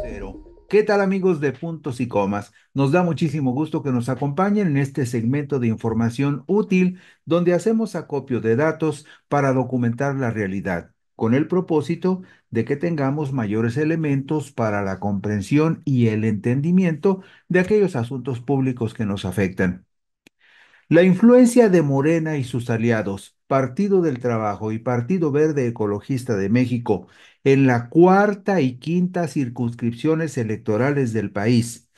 Cero. ¿Qué tal amigos de Puntos y Comas? Nos da muchísimo gusto que nos acompañen en este segmento de información útil donde hacemos acopio de datos para documentar la realidad, con el propósito de que tengamos mayores elementos para la comprensión y el entendimiento de aquellos asuntos públicos que nos afectan. La influencia de Morena y sus aliados, Partido del Trabajo y Partido Verde Ecologista de México, en la cuarta y quinta circunscripciones electorales del país,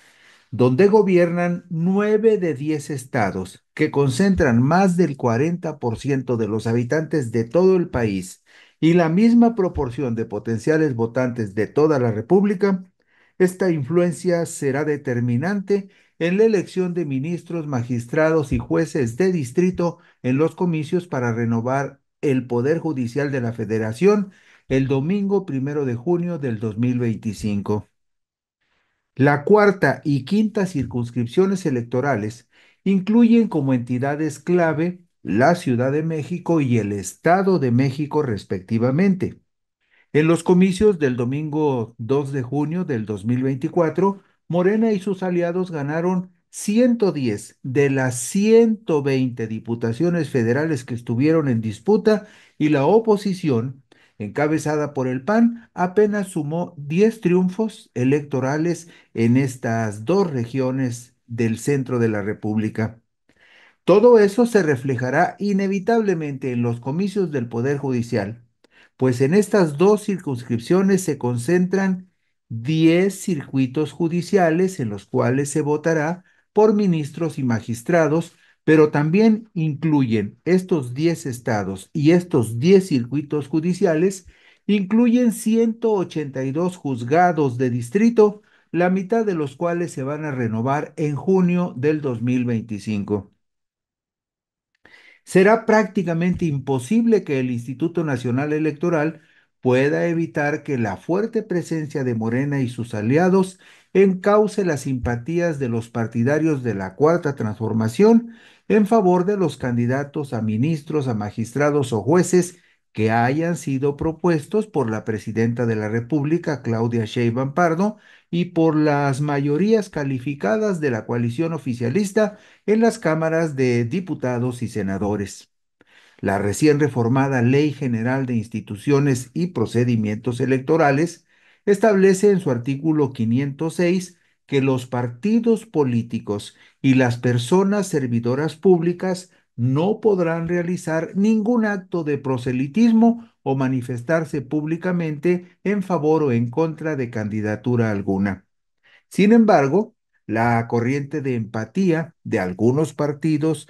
donde gobiernan 9 de 10 estados, que concentran más del 40% de los habitantes de todo el país y la misma proporción de potenciales votantes de toda la República, esta influencia será determinante en la elección de ministros, magistrados y jueces de distrito en los comicios para renovar el Poder Judicial de la Federación el domingo 1 de junio del 2025. La cuarta y quinta circunscripciones electorales incluyen como entidades clave la Ciudad de México y el Estado de México respectivamente. En los comicios del domingo 2 de junio del 2024, Morena y sus aliados ganaron 110 de las 120 diputaciones federales que estuvieron en disputa y la oposición, encabezada por el PAN, apenas sumó 10 triunfos electorales en estas dos regiones del centro de la República. Todo eso se reflejará inevitablemente en los comicios del Poder Judicial, pues en estas dos circunscripciones se concentran 10 circuitos judiciales en los cuales se votará por ministros y magistrados, pero también incluyen estos 10 estados y estos 10 circuitos judiciales, incluyen 182 juzgados de distrito, la mitad de los cuales se van a renovar en junio del 2025. Será prácticamente imposible que el Instituto Nacional Electoral pueda evitar que la fuerte presencia de Morena y sus aliados encauce las simpatías de los partidarios de la Cuarta Transformación en favor de los candidatos a ministros, a magistrados o jueces que hayan sido propuestos por la presidenta de la República, Claudia Sheinbaum Pardo, y por las mayorías calificadas de la coalición oficialista en las cámaras de diputados y senadores. La recién reformada Ley General de Instituciones y Procedimientos Electorales establece en su artículo 506 que los partidos políticos y las personas servidoras públicas no podrán realizar ningún acto de proselitismo o manifestarse públicamente en favor o en contra de candidatura alguna. Sin embargo, la corriente de empatía de algunos partidos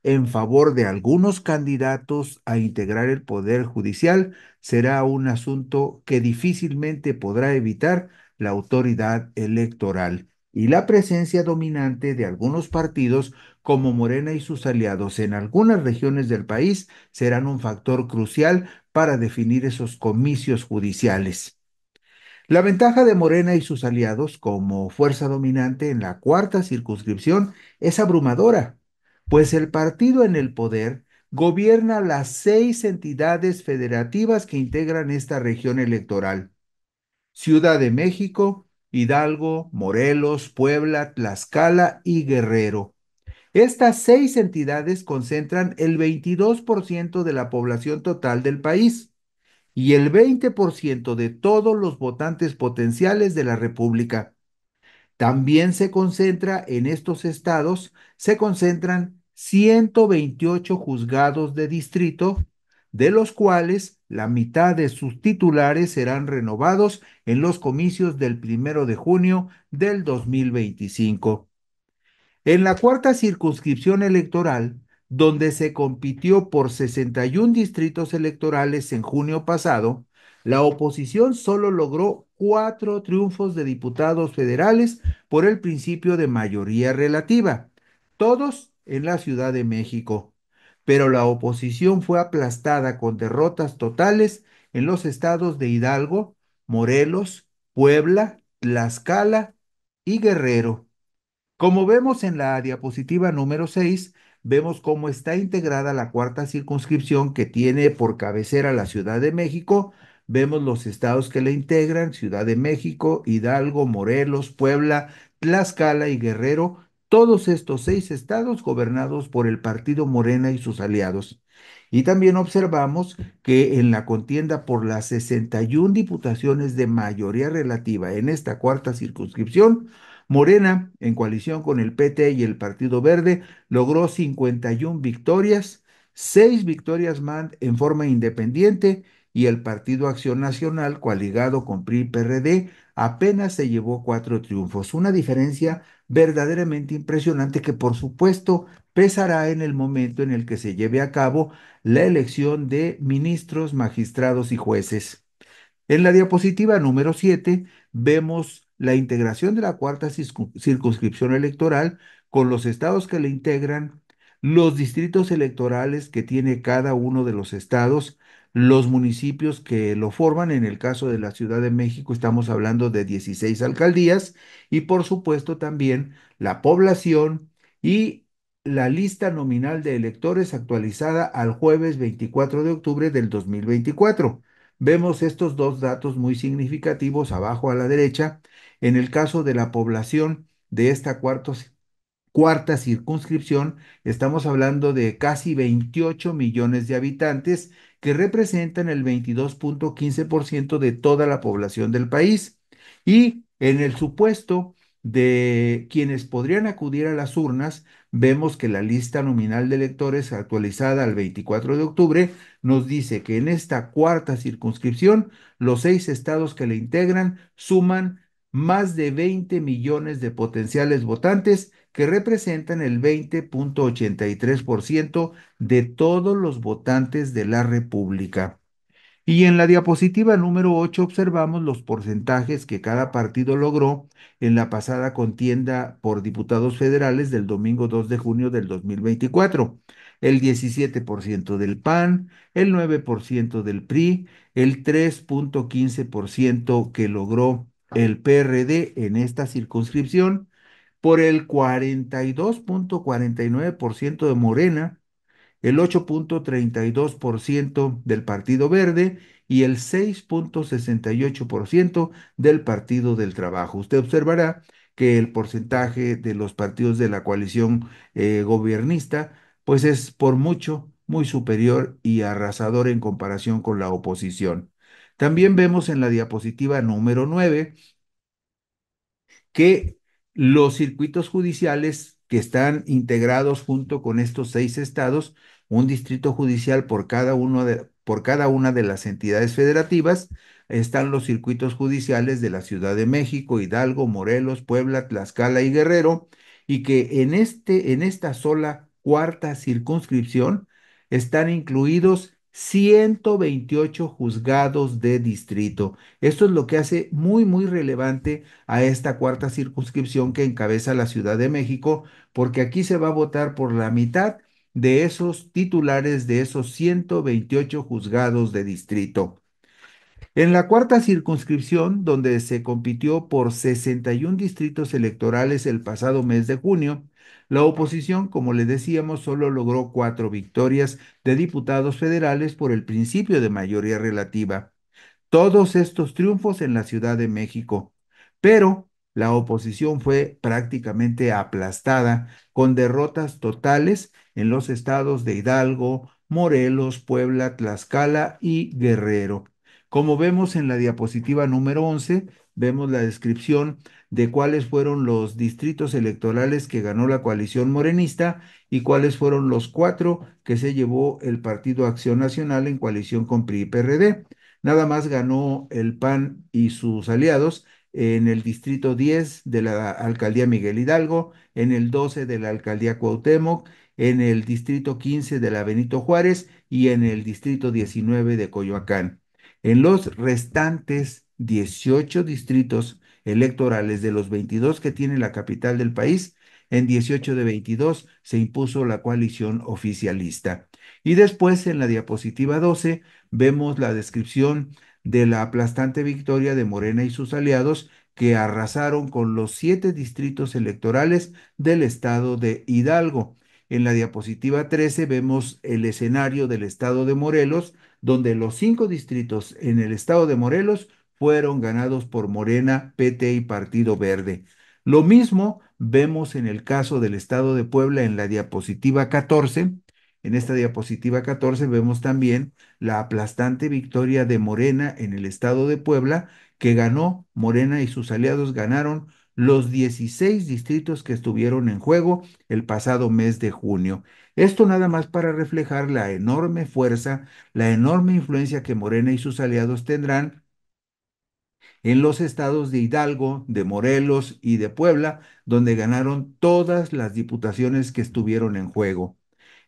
en favor de algunos candidatos a integrar el Poder Judicial será un asunto que difícilmente podrá evitar la autoridad electoral y la presencia dominante de algunos partidos como Morena y sus aliados en algunas regiones del país serán un factor crucial para definir esos comicios judiciales. La ventaja de Morena y sus aliados como fuerza dominante en la cuarta circunscripción es abrumadora, pues el partido en el poder gobierna las 6 entidades federativas que integran esta región electoral: Ciudad de México, Hidalgo, Morelos, Puebla, Tlaxcala y Guerrero. Estas seis entidades concentran el 22% de la población total del país y el 20% de todos los votantes potenciales de la República. También se concentra en estos estados, se concentran 128 juzgados de distrito, de los cuales la mitad de sus titulares serán renovados en los comicios del 1 de junio del 2025. En la cuarta circunscripción electoral, donde se compitió por 61 distritos electorales en junio pasado, la oposición solo logró 4 triunfos de diputados federales por el principio de mayoría relativa, todos en la Ciudad de México. Pero la oposición fue aplastada con derrotas totales en los estados de Hidalgo, Morelos, Puebla, Tlaxcala y Guerrero. Como vemos en la diapositiva número 6, vemos cómo está integrada la cuarta circunscripción que tiene por cabecera la Ciudad de México. Vemos los estados que la integran: Ciudad de México, Hidalgo, Morelos, Puebla, Tlaxcala y Guerrero. Todos estos 6 estados gobernados por el partido Morena y sus aliados. Y también observamos que en la contienda por las 61 diputaciones de mayoría relativa en esta cuarta circunscripción, Morena, en coalición con el PT y el Partido Verde, logró 51 victorias, 6 victorias más en forma independiente, y el Partido Acción Nacional, coaligado con PRI y PRD, apenas se llevó 4 triunfos. Una diferencia verdaderamente impresionante que, por supuesto, pesará en el momento en el que se lleve a cabo la elección de ministros, magistrados y jueces. En la diapositiva número 7 vemos la integración de la cuarta circunscripción electoral con los estados que le integran, los distritos electorales que tiene cada uno de los estados, los municipios que lo forman. En el caso de la Ciudad de México estamos hablando de 16 alcaldías y por supuesto también la población y la lista nominal de electores actualizada al jueves 24 de octubre del 2024. Vemos estos dos datos muy significativos abajo a la derecha. En el caso de la población de esta cuarta circunscripción, estamos hablando de casi 28 millones de habitantes que representan el 22,15% de toda la población del país. Y en el supuesto de quienes podrían acudir a las urnas, vemos que la lista nominal de electores actualizada al 24 de octubre nos dice que en esta cuarta circunscripción, los 6 estados que le integran suman más de 20 millones de potenciales votantes que representan el 20,83% de todos los votantes de la República. Y en la diapositiva número 8 observamos los porcentajes que cada partido logró en la pasada contienda por diputados federales del domingo 2 de junio del 2024. El 17% del PAN, el 9% del PRI, el 3,15% que logró el PRD en esta circunscripción, por el 42,49% de Morena, el 8,32% del Partido Verde y el 6,68% del Partido del Trabajo. Usted observará que el porcentaje de los partidos de la coalición gobiernista, pues es por mucho muy superior y arrasador en comparación con la oposición. También vemos en la diapositiva número 9 que los circuitos judiciales que están integrados junto con estos 6 estados, un distrito judicial por cada una de las entidades federativas, están los circuitos judiciales de la Ciudad de México, Hidalgo, Morelos, Puebla, Tlaxcala y Guerrero, y que en esta sola cuarta circunscripción están incluidos 128 juzgados de distrito. Esto es lo que hace muy, muy relevante a esta cuarta circunscripción que encabeza la Ciudad de México, porque aquí se va a votar por la mitad de esos titulares de esos 128 juzgados de distrito. En la cuarta circunscripción, donde se compitió por 61 distritos electorales el pasado mes de junio, la oposición, como le decíamos, solo logró 4 victorias de diputados federales por el principio de mayoría relativa. Todos estos triunfos en la Ciudad de México. pero la oposición fue prácticamente aplastada con derrotas totales en los estados de Hidalgo, Morelos, Puebla, Tlaxcala y Guerrero. Como vemos en la diapositiva número 11, vemos la descripción de cuáles fueron los distritos electorales que ganó la coalición morenista y cuáles fueron los cuatro que se llevó el Partido Acción Nacional en coalición con PRI y PRD. Nada más ganó el PAN y sus aliados en el distrito 10 de la alcaldía Miguel Hidalgo, en el 12 de la alcaldía Cuauhtémoc, en el distrito 15 de la Benito Juárez y en el distrito 19 de Coyoacán. En los restantes 18 distritos electorales de los 22 que tiene la capital del país, en 18 de 22 se impuso la coalición oficialista. Y después en la diapositiva 12 vemos la descripción de la aplastante victoria de Morena y sus aliados que arrasaron con los 7 distritos electorales del estado de Hidalgo. En la diapositiva 13 vemos el escenario del estado de Morelos, donde los 5 distritos en el estado de Morelos fueron ganados por Morena, PT y Partido Verde. Lo mismo vemos en el caso del estado de Puebla en la diapositiva 14. En esta diapositiva 14 vemos también la aplastante victoria de Morena en el estado de Puebla, que ganó, Morena y sus aliados ganaron los 16 distritos que estuvieron en juego el pasado mes de junio. Esto nada más para reflejar la enorme fuerza, la enorme influencia que Morena y sus aliados tendrán en los estados de Hidalgo, de Morelos y de Puebla, donde ganaron todas las diputaciones que estuvieron en juego.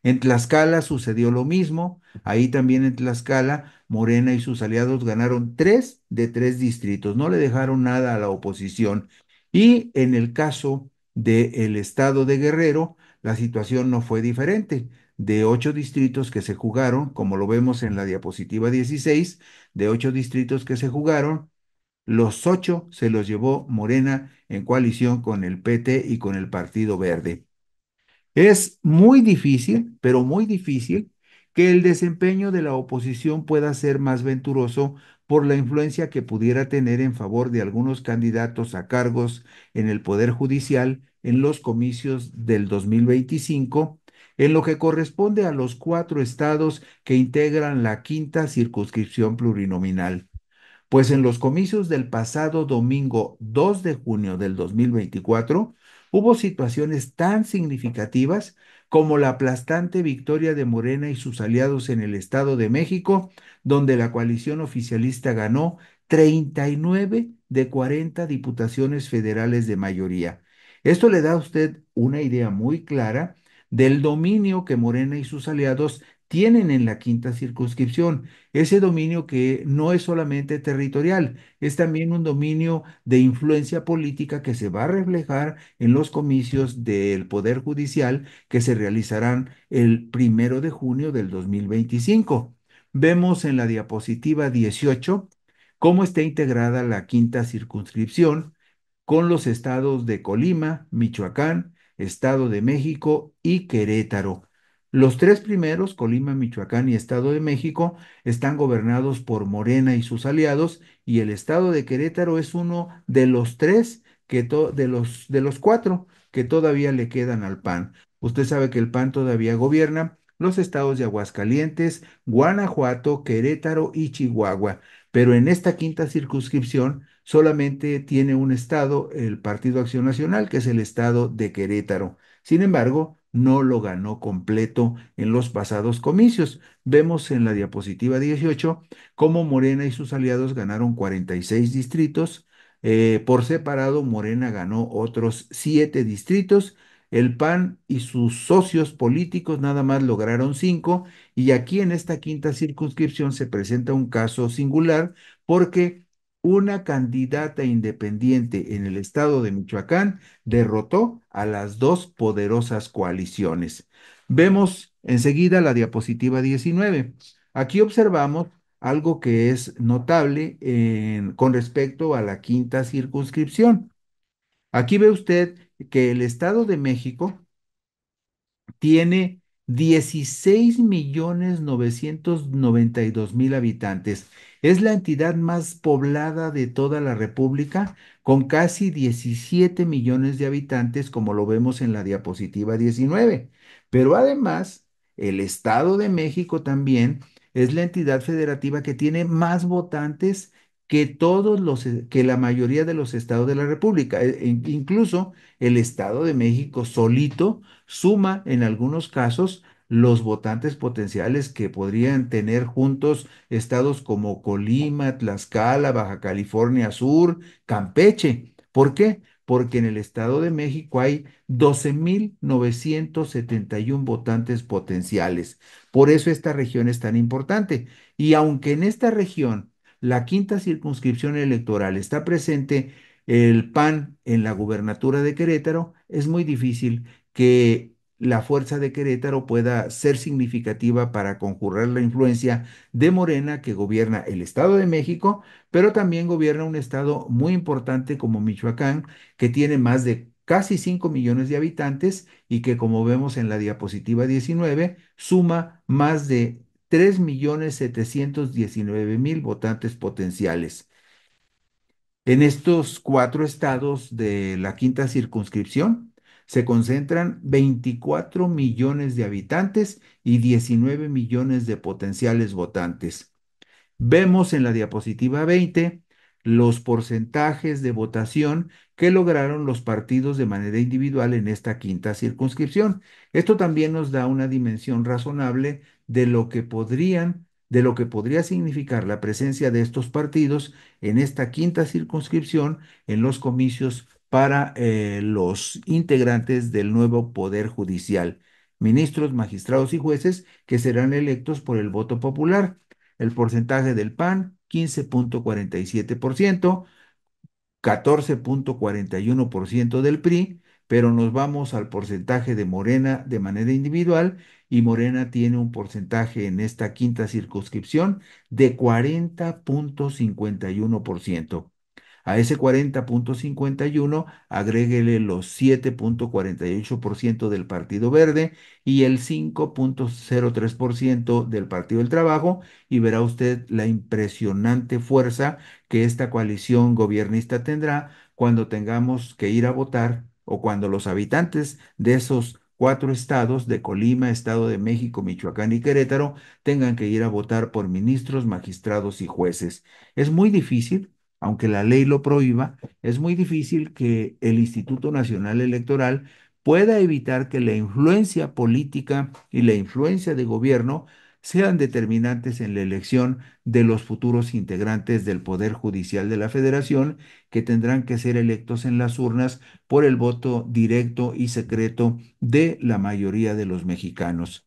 En Tlaxcala sucedió lo mismo. Ahí también en Tlaxcala, Morena y sus aliados ganaron 3 de 3 distritos. No le dejaron nada a la oposición. Y en el caso del estado de Guerrero, la situación no fue diferente. De 8 distritos que se jugaron, como lo vemos en la diapositiva 16, de 8 distritos que se jugaron, los 8 se los llevó Morena en coalición con el PT y con el Partido Verde. Es muy difícil, pero muy difícil, que el desempeño de la oposición pueda ser más venturoso por la influencia que pudiera tener en favor de algunos candidatos a cargos en el Poder Judicial en los comicios del 2025, en lo que corresponde a los 4 estados que integran la quinta circunscripción plurinominal. Pues en los comicios del pasado domingo 2 de junio del 2024 hubo situaciones tan significativas como la aplastante victoria de Morena y sus aliados en el Estado de México, donde la coalición oficialista ganó 39 de 40 diputaciones federales de mayoría. Esto le da a usted una idea muy clara del dominio que Morena y sus aliados tienen en la quinta circunscripción, ese dominio que no es solamente territorial, es también un dominio de influencia política que se va a reflejar en los comicios del Poder Judicial que se realizarán el 1 de junio del 2025. Vemos en la diapositiva 18 cómo está integrada la quinta circunscripción con los estados de Colima, Michoacán, Estado de México y Querétaro. Los 3 primeros, Colima, Michoacán y Estado de México, están gobernados por Morena y sus aliados, y el Estado de Querétaro es uno de los tres de los 4 que todavía le quedan al PAN. Usted sabe que el PAN todavía gobierna los estados de Aguascalientes, Guanajuato, Querétaro y Chihuahua, pero en esta quinta circunscripción solamente tiene un estado, el Partido Acción Nacional, que es el estado de Querétaro. Sin embargo, no lo ganó completo en los pasados comicios. Vemos en la diapositiva 18 cómo Morena y sus aliados ganaron 46 distritos. Por separado, Morena ganó otros 7 distritos. El PAN y sus socios políticos nada más lograron 5. Y aquí en esta quinta circunscripción se presenta un caso singular porque una candidata independiente en el estado de Michoacán derrotó a las dos poderosas coaliciones. Vemos enseguida la diapositiva 19. Aquí observamos algo que es notable con respecto a la quinta circunscripción. Aquí ve usted que el Estado de México tiene 16.992.000 habitantes. Es la entidad más poblada de toda la República, con casi 17 millones de habitantes, como lo vemos en la diapositiva 19. Pero además, el Estado de México también es la entidad federativa que tiene más votantes que que la mayoría de los estados de la República. Incluso el Estado de México solito suma en algunos casos los votantes potenciales que podrían tener juntos estados como Colima, Tlaxcala, Baja California Sur, Campeche. ¿Por qué? Porque en el Estado de México hay 12.971 votantes potenciales. Por eso esta región es tan importante. Y aunque en esta región la quinta circunscripción electoral está presente el PAN en la gubernatura de Querétaro, es muy difícil que la fuerza de Querétaro pueda ser significativa para conjurar la influencia de Morena, que gobierna el Estado de México, pero también gobierna un estado muy importante como Michoacán, que tiene más de casi 5 millones de habitantes y que, como vemos en la diapositiva 19, suma más de 3.719.000 votantes potenciales. En estos cuatro estados de la quinta circunscripción se concentran 24 millones de habitantes y 19 millones de potenciales votantes. Vemos en la diapositiva 20 los porcentajes de votación que lograron los partidos de manera individual en esta quinta circunscripción. Esto también nos da una dimensión razonable de lo que podría significar la presencia de estos partidos en esta quinta circunscripción en los comicios para los integrantes del nuevo Poder Judicial, ministros, magistrados y jueces que serán electos por el voto popular. El porcentaje del PAN, 15.47%, 14.41% del PRI, pero nos vamos al porcentaje de Morena de manera individual y Morena tiene un porcentaje en esta quinta circunscripción de 40.51%. A ese 40.51 agréguele los 7.48% del Partido Verde y el 5.03% del Partido del Trabajo y verá usted la impresionante fuerza que esta coalición gobernista tendrá cuando tengamos que ir a votar o cuando los habitantes de esos cuatro estados de Colima, Estado de México, Michoacán y Querétaro tengan que ir a votar por ministros, magistrados y jueces. Es muy difícil, aunque la ley lo prohíba, es muy difícil que el Instituto Nacional Electoral pueda evitar que la influencia política y la influencia de gobierno sean determinantes en la elección de los futuros integrantes del Poder Judicial de la Federación, que tendrán que ser electos en las urnas por el voto directo y secreto de la mayoría de los mexicanos.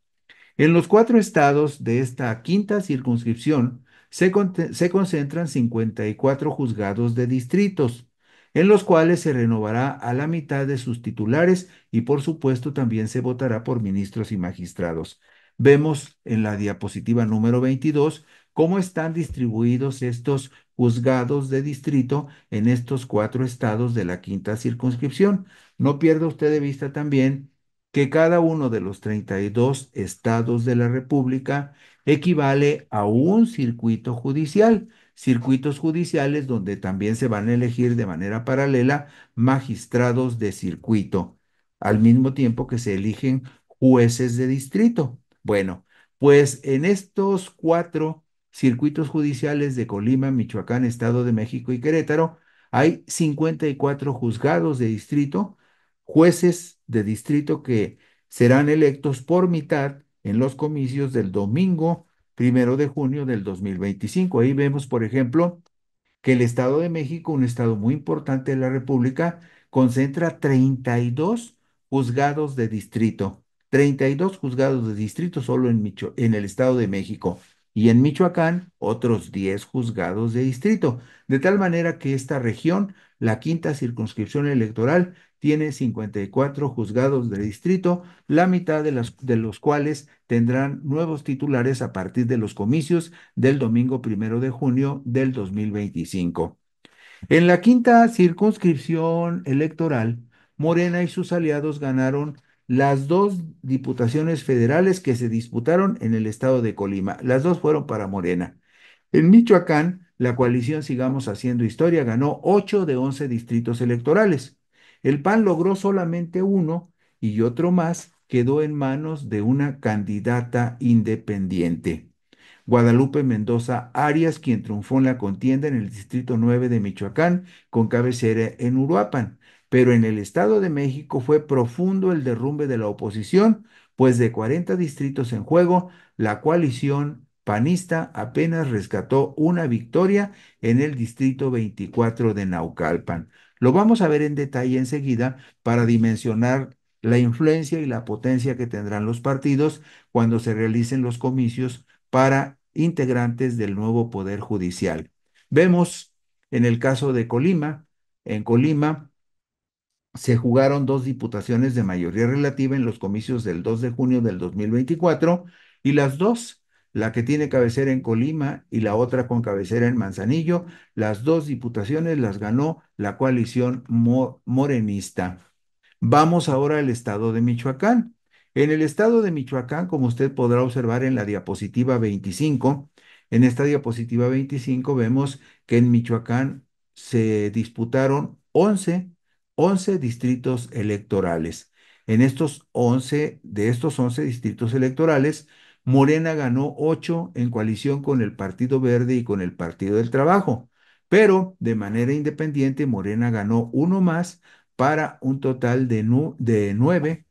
En los cuatro estados de esta quinta circunscripción se concentran 54 juzgados de distritos, en los cuales se renovará a la mitad de sus titulares y por supuesto también se votará por ministros y magistrados. Vemos en la diapositiva número 22 cómo están distribuidos estos juzgados de distrito en estos cuatro estados de la quinta circunscripción. No pierda usted de vista también que cada uno de los 32 estados de la República equivale a un circuito judicial, circuitos judiciales donde también se van a elegir de manera paralela magistrados de circuito, al mismo tiempo que se eligen jueces de distrito. Bueno, pues en estos cuatro circuitos judiciales de Colima, Michoacán, Estado de México y Querétaro, hay 54 juzgados de distrito, jueces de distrito que serán electos por mitad en los comicios del domingo 1 de junio del 2025. Ahí vemos, por ejemplo, que el Estado de México, un estado muy importante de la República, concentra 32 juzgados de distrito, 32 juzgados de distrito solo en el Estado de México. Y en Michoacán, otros 10 juzgados de distrito. De tal manera que esta región, la quinta circunscripción electoral, tiene 54 juzgados de distrito, la mitad de los cuales tendrán nuevos titulares a partir de los comicios del domingo 1 de junio del 2025. En la quinta circunscripción electoral, Morena y sus aliados ganaron las dos diputaciones federales que se disputaron en el estado de Colima. Las dos fueron para Morena. En Michoacán, la coalición Sigamos Haciendo Historia ganó 8 de 11 distritos electorales. El PAN logró solamente uno y otro más quedó en manos de una candidata independiente. Guadalupe Mendoza Arias, quien triunfó en la contienda en el Distrito 9 de Michoacán, con cabecera en Uruapan. Pero en el Estado de México fue profundo el derrumbe de la oposición, pues de 40 distritos en juego, la coalición panista apenas rescató una victoria en el Distrito 24 de Naucalpan. Lo vamos a ver en detalle enseguida para dimensionar la influencia y la potencia que tendrán los partidos cuando se realicen los comicios para integrantes del nuevo Poder Judicial. Vemos en el caso de Colima, en Colima se jugaron dos diputaciones de mayoría relativa en los comicios del 2 de junio del 2024 y las dos, la que tiene cabecera en Colima y la otra con cabecera en Manzanillo, las dos diputaciones las ganó la coalición morenista. Vamos ahora al estado de Michoacán. En el estado de Michoacán, como usted podrá observar en la diapositiva 25, en esta diapositiva 25 vemos que en Michoacán se disputaron 11 distritos electorales. En de estos 11 distritos electorales, Morena ganó 8 en coalición con el Partido Verde y con el Partido del Trabajo, pero de manera independiente Morena ganó uno más para un total de nueve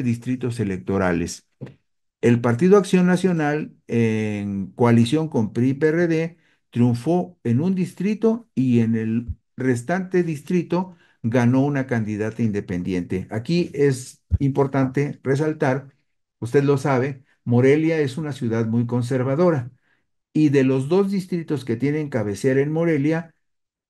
distritos electorales. El Partido Acción Nacional, en coalición con PRI y PRD, triunfó en un distrito y en el restante distrito ganó una candidata independiente. Aquí es importante resaltar, usted lo sabe, Morelia es una ciudad muy conservadora y de los dos distritos que tienen cabecera en Morelia,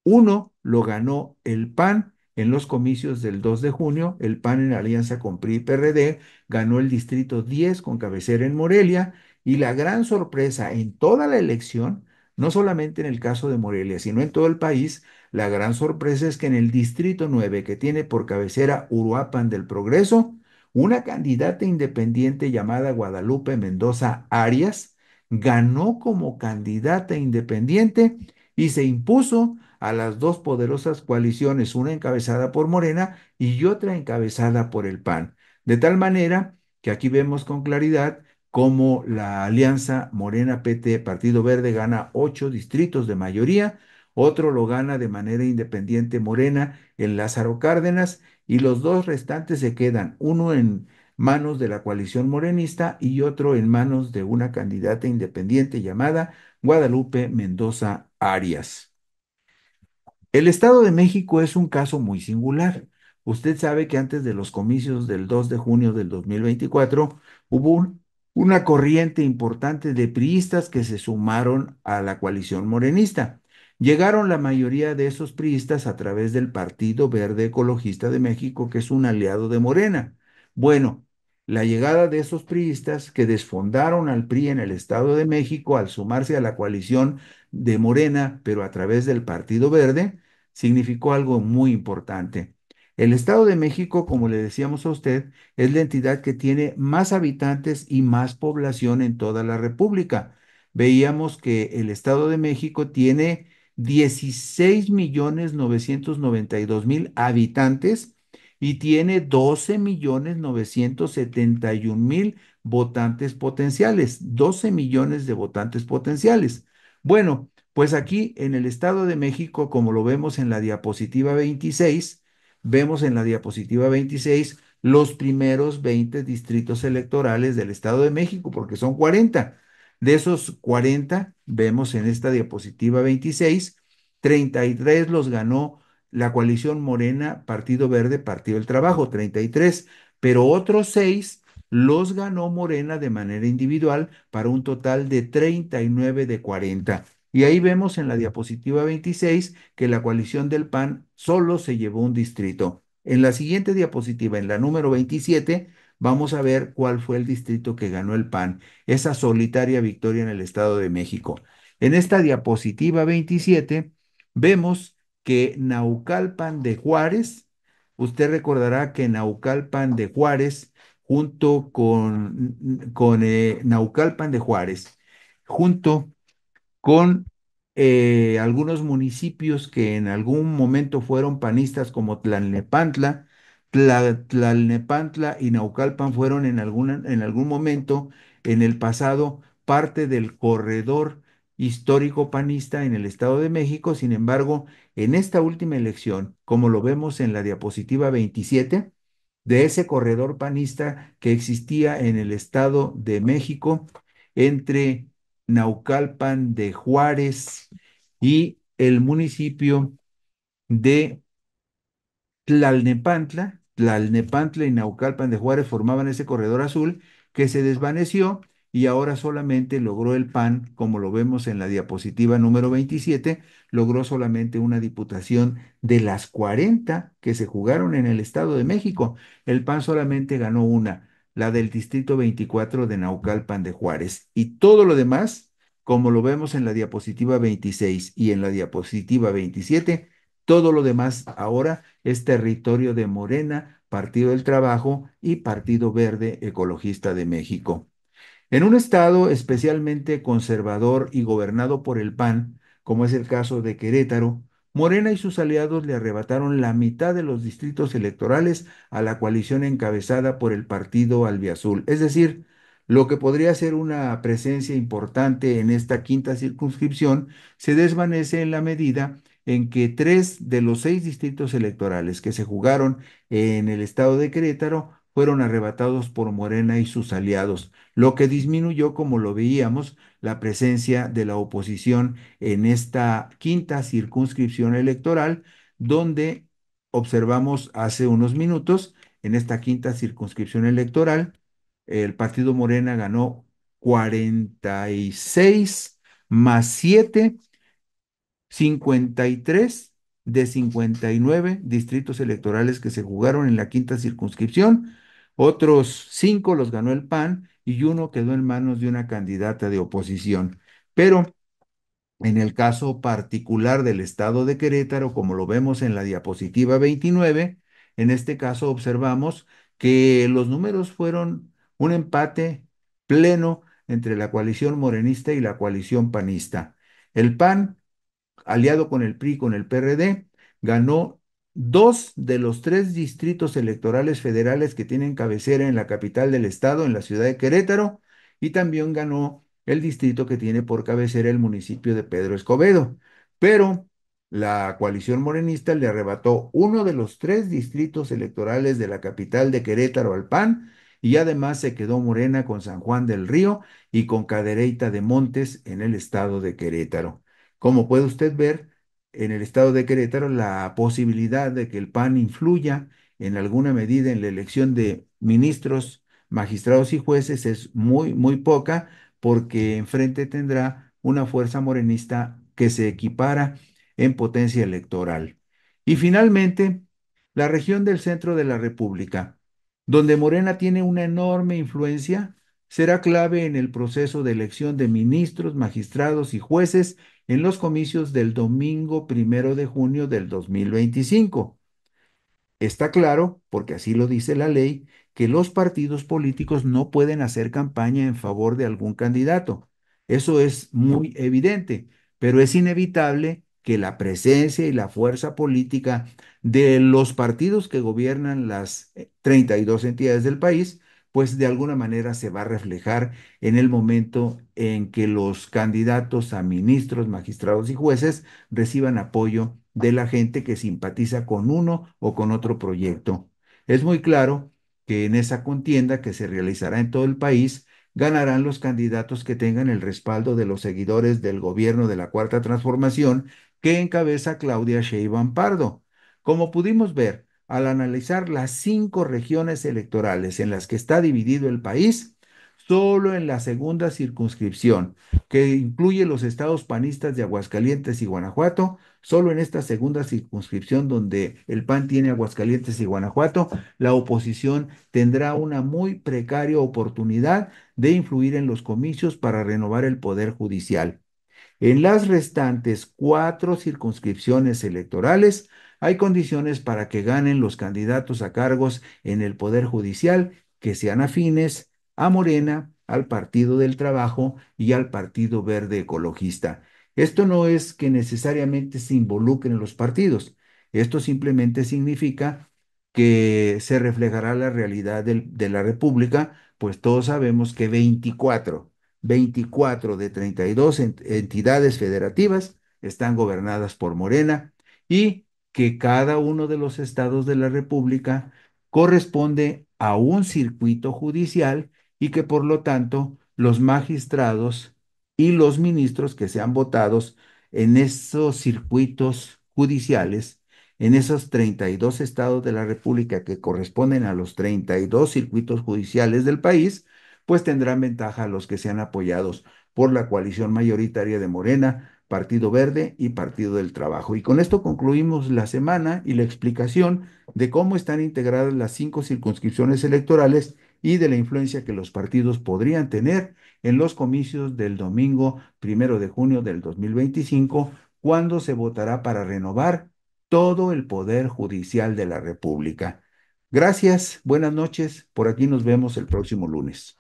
uno lo ganó el PAN en los comicios del 2 de junio. El PAN en alianza con PRI y PRD ganó el distrito 10 con cabecera en Morelia. Y la gran sorpresa en toda la elección, no solamente en el caso de Morelia, sino en todo el país, la gran sorpresa es que en el distrito 9, que tiene por cabecera Uruapan del Progreso, una candidata independiente llamada Guadalupe Mendoza Arias ganó como candidata independiente y se impuso a las dos poderosas coaliciones, una encabezada por Morena y otra encabezada por el PAN. De tal manera que aquí vemos con claridad cómo la alianza Morena-PT Partido Verde gana 8 distritos de mayoría, otro lo gana de manera independiente Morena en Lázaro Cárdenas y los dos restantes se quedan, uno en manos de la coalición morenista y otro en manos de una candidata independiente llamada Guadalupe Mendoza Arias. El Estado de México es un caso muy singular. Usted sabe que antes de los comicios del 2 de junio del 2024 hubo una corriente importante de priistas que se sumaron a la coalición morenista. Llegaron la mayoría de esos priistas a través del Partido Verde Ecologista de México, que es un aliado de Morena. Bueno, la llegada de esos priistas que desfondaron al PRI en el Estado de México al sumarse a la coalición de Morena, pero a través del Partido Verde, significó algo muy importante. El Estado de México, como le decíamos a usted, es la entidad que tiene más habitantes y más población en toda la República. Veíamos que el Estado de México tiene 16.992.000 habitantes y tiene 12.971.000 votantes potenciales, 12 millones de votantes potenciales. Bueno, pues aquí en el Estado de México, como lo vemos en la diapositiva 26, vemos en la diapositiva 26 los primeros 20 distritos electorales del Estado de México, porque son 40. De esos 40, vemos en esta diapositiva 26, 33 los ganó la coalición Morena, Partido Verde, Partido del Trabajo, 33, pero otros 6 los ganó Morena de manera individual para un total de 39 de 40. Y ahí vemos en la diapositiva 26 que la coalición del PAN solo se llevó un distrito. En la siguiente diapositiva, en la número 27, vamos a ver cuál fue el distrito que ganó el PAN, esa solitaria victoria en el Estado de México. En esta diapositiva 27, vemos que Naucalpan de Juárez, usted recordará que Naucalpan de Juárez, junto con Naucalpan de Juárez, junto con algunos municipios que en algún momento fueron panistas como Tlalnepantla. Tlalnepantla y Naucalpan fueron en algún momento en el pasado parte del corredor histórico panista en el Estado de México. Sin embargo, en esta última elección, como lo vemos en la diapositiva 27, de ese corredor panista que existía en el Estado de México entre Naucalpan de Juárez y el municipio de Tlalnepantla y Naucalpan de Juárez formaban ese corredor azul que se desvaneció y ahora solamente logró el PAN, como lo vemos en la diapositiva número 27, logró solamente una diputación de las 40 que se jugaron en el Estado de México. El PAN solamente ganó una, la del Distrito 24 de Naucalpan de Juárez. Y todo lo demás, como lo vemos en la diapositiva 26 y en la diapositiva 27, todo lo demás ahora es territorio de Morena, Partido del Trabajo y Partido Verde Ecologista de México. En un estado especialmente conservador y gobernado por el PAN, como es el caso de Querétaro, Morena y sus aliados le arrebataron la mitad de los distritos electorales a la coalición encabezada por el partido albiazul. Es decir, lo que podría ser una presencia importante en esta quinta circunscripción se desvanece en la medida en que tres de los seis distritos electorales que se jugaron en el estado de Querétaro fueron arrebatados por Morena y sus aliados, lo que disminuyó, como lo veíamos, la presencia de la oposición en esta quinta circunscripción electoral, donde observamos hace unos minutos, en esta quinta circunscripción electoral, el partido Morena ganó 46 más 7, 53 de 59 distritos electorales que se jugaron en la quinta circunscripción. Otros 5 los ganó el PAN y uno quedó en manos de una candidata de oposición. Pero en el caso particular del estado de Querétaro, como lo vemos en la diapositiva 29, en este caso observamos que los números fueron un empate pleno entre la coalición morenista y la coalición panista. El PAN, aliado con el PRI, con el PRD, ganó dos de los tres distritos electorales federales que tienen cabecera en la capital del estado, en la ciudad de Querétaro, y también ganó el distrito que tiene por cabecera el municipio de Pedro Escobedo. Pero la coalición morenista le arrebató uno de los tres distritos electorales de la capital de Querétaro al PAN, y además se quedó Morena con San Juan del Río y con Cadereyta de Montes en el estado de Querétaro. Como puede usted ver, en el estado de Querétaro, la posibilidad de que el PAN influya en alguna medida en la elección de ministros, magistrados y jueces es muy, muy poca, porque enfrente tendrá una fuerza morenista que se equipara en potencia electoral. Y finalmente, la región del centro de la República, donde Morena tiene una enorme influencia, será clave en el proceso de elección de ministros, magistrados y jueces en los comicios del domingo 1 de junio del 2025. Está claro, porque así lo dice la ley, que los partidos políticos no pueden hacer campaña en favor de algún candidato. Eso es muy evidente, pero es inevitable que la presencia y la fuerza política de los partidos que gobiernan las 32 entidades del país, pues de alguna manera se va a reflejar en el momento en que los candidatos a ministros, magistrados y jueces reciban apoyo de la gente que simpatiza con uno o con otro proyecto. Es muy claro que en esa contienda que se realizará en todo el país, ganarán los candidatos que tengan el respaldo de los seguidores del gobierno de la Cuarta Transformación que encabeza Claudia Sheinbaum Pardo. Como pudimos ver, al analizar las 5 regiones electorales en las que está dividido el país, solo en la segunda circunscripción, que incluye los estados panistas de Aguascalientes y Guanajuato, solo en esta segunda circunscripción donde el PAN tiene Aguascalientes y Guanajuato, la oposición tendrá una muy precaria oportunidad de influir en los comicios para renovar el poder judicial. En las restantes 4 circunscripciones electorales hay condiciones para que ganen los candidatos a cargos en el Poder Judicial que sean afines a Morena, al Partido del Trabajo y al Partido Verde Ecologista. Esto no es que necesariamente se involucren los partidos. Esto simplemente significa que se reflejará la realidad de la República, pues todos sabemos que 24 de 32 entidades federativas están gobernadas por Morena y que cada uno de los estados de la República corresponde a un circuito judicial y que por lo tanto los magistrados y los ministros que sean votados en esos circuitos judiciales, en esos 32 estados de la República que corresponden a los 32 circuitos judiciales del país, pues tendrán ventaja a los que sean apoyados por la coalición mayoritaria de Morena, Partido Verde y Partido del Trabajo. Y con esto concluimos la semana y la explicación de cómo están integradas las 5 circunscripciones electorales y de la influencia que los partidos podrían tener en los comicios del domingo 1 de junio del 2025, cuando se votará para renovar todo el poder judicial de la República. Gracias, buenas noches. Por aquí nos vemos el próximo lunes.